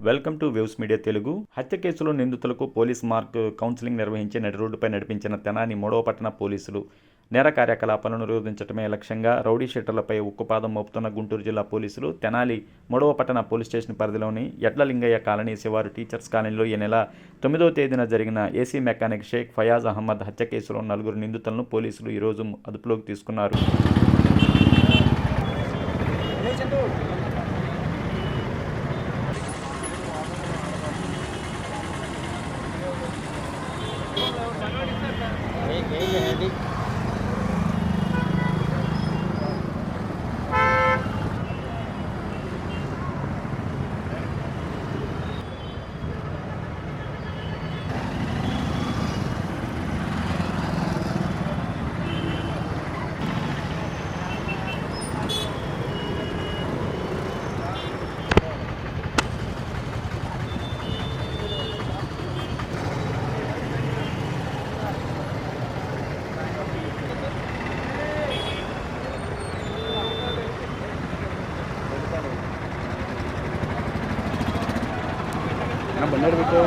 Welcome to waves media Telugu. హత్య కేసులో నిందితులకు పోలీస్ మార్క్ కౌన్సిలింగ్ నిర్వహించి నడి రోడ్డుపై నడిపించిన తెనాలి మూడవ పట్టణ పోలీసులు. నేర కార్యకలాపాలను నిరోధించడమే లక్ష్యంగా రౌడీ షీటర్లపై ఉక్కుపాదం మోపుతున్న గుంటూరు జిల్లా పోలీసులు తెనాలి మూడవ పట్టణ పోలీస్ స్టేషన్ పరిధిలోని ఎడ్లలింగయ్య కాలనీ శివారు టీచర్స్ కాలనీలో ఈ నెల 9వ తేదీన జరిగిన ఏసీ మెకానిక్ షేక్ ఫయాజ్ అహ్మద్ హత్య కేసులో 4 నిందితులను పోలీసులు ఈరోజు అదుపులోకి తీసుకున్నారు. bener gitu.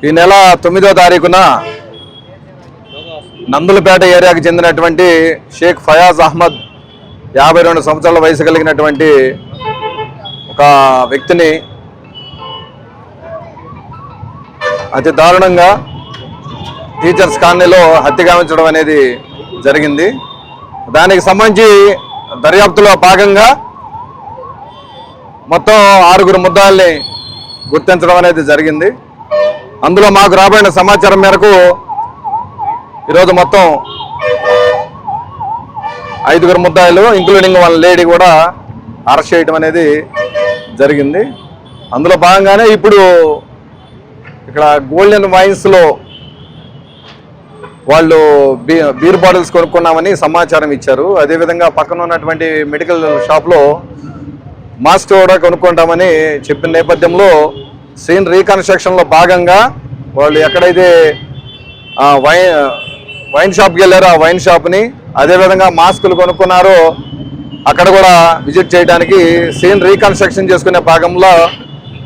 ఈ నెల 9వ తారీఖున నందులపేట ఏరియాకి చెందినటువంటి షేక్ ఫయాజ్ అహ్మద్ 52 సంవత్సరాల వయసు కలిగినటువంటి ఒక వ్యక్తిని అతి దారుణంగా టీచర్స్ కాలనీలో హత్య గావించడం అనేది జరిగింది. దానికి సంబంధించి దర్యాప్తులో భాగంగా మొత్తం 6 ముద్దాల్ని గుర్తించడం అనేది జరిగింది. అందులో మాకు రాబడిన సమాచారం మేరకు ఈరోజు మొత్తం 5 ముద్దాయిలు ఇంక్లూడింగ్ వాళ్ళ లేడీ కూడా అరెస్ట్ చేయడం అనేది జరిగింది. అందులో భాగంగానే ఇప్పుడు ఇక్కడ గోల్డెన్ వైన్స్లో వాళ్ళు బీర్ బాటిల్స్ కొనుక్కున్నామని సమాచారం ఇచ్చారు. అదేవిధంగా పక్కన ఉన్నటువంటి మెడికల్ షాప్లో మాస్క్ కూడా కొనుక్కుంటామని చెప్పిన నేపథ్యంలో సీన్ రీకన్స్ట్రక్షన్లో భాగంగా వాళ్ళు ఎక్కడైతే వైన్ షాప్కి వెళ్ళారో ఆ వైన్ షాప్ని, అదేవిధంగా మాస్కులు కొనుక్కున్నారో అక్కడ కూడా విజిట్ చేయడానికి సీన్ రీకన్స్ట్రక్షన్ చేసుకునే భాగంలో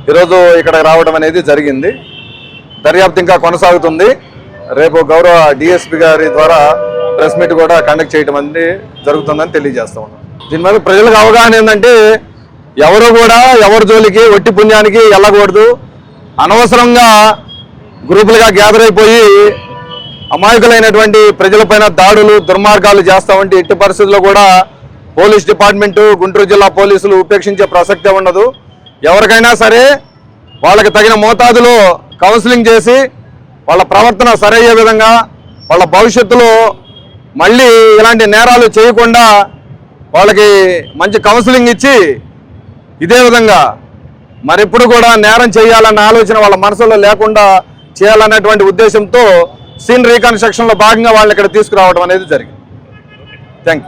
ఈరోజు ఇక్కడ రావడం అనేది జరిగింది. దర్యాప్తు ఇంకా కొనసాగుతుంది. రేపు గౌరవ డిఎస్పీ గారి ద్వారా ప్రెస్ మీట్ కూడా కండక్ట్ చేయడం అనేది జరుగుతుందని తెలియజేస్తా ఉన్నాం. దీని మీద ప్రజలకు అవగాహన ఏంటంటే ఎవరు కూడా ఎవరి జోలికి ఒట్టి పుణ్యానికి వెళ్ళకూడదు. అనవసరంగా గ్రూపులుగా గ్యాదర్ అయిపోయి అమాయకులైనటువంటి ప్రజలపైన దాడులు దుర్మార్గాలు చేస్తామంటే ఎట్టి పరిస్థితుల్లో కూడా పోలీస్ డిపార్ట్మెంటు గుంటూరు జిల్లా పోలీసులు ఉపేక్షించే ప్రసక్తే ఉండదు. ఎవరికైనా సరే వాళ్ళకి తగిన మోతాదులో కౌన్సిలింగ్ చేసి వాళ్ళ ప్రవర్తన సరయ్యే విధంగా వాళ్ళ భవిష్యత్తులో మళ్ళీ ఇలాంటి నేరాలు చేయకుండా వాళ్ళకి మంచి కౌన్సిలింగ్ ఇచ్చి ఇదే విధంగా మరెప్పుడు కూడా నేరం చేయాలన్న ఆలోచన వాళ్ళ మనసులో లేకుండా చేయాలన్నటువంటి ఉద్దేశంతో సీన్ రీకన్స్ట్రక్షన్లో భాగంగా వాళ్ళని ఇక్కడ తీసుకురావడం అనేది జరిగింది. Thank you.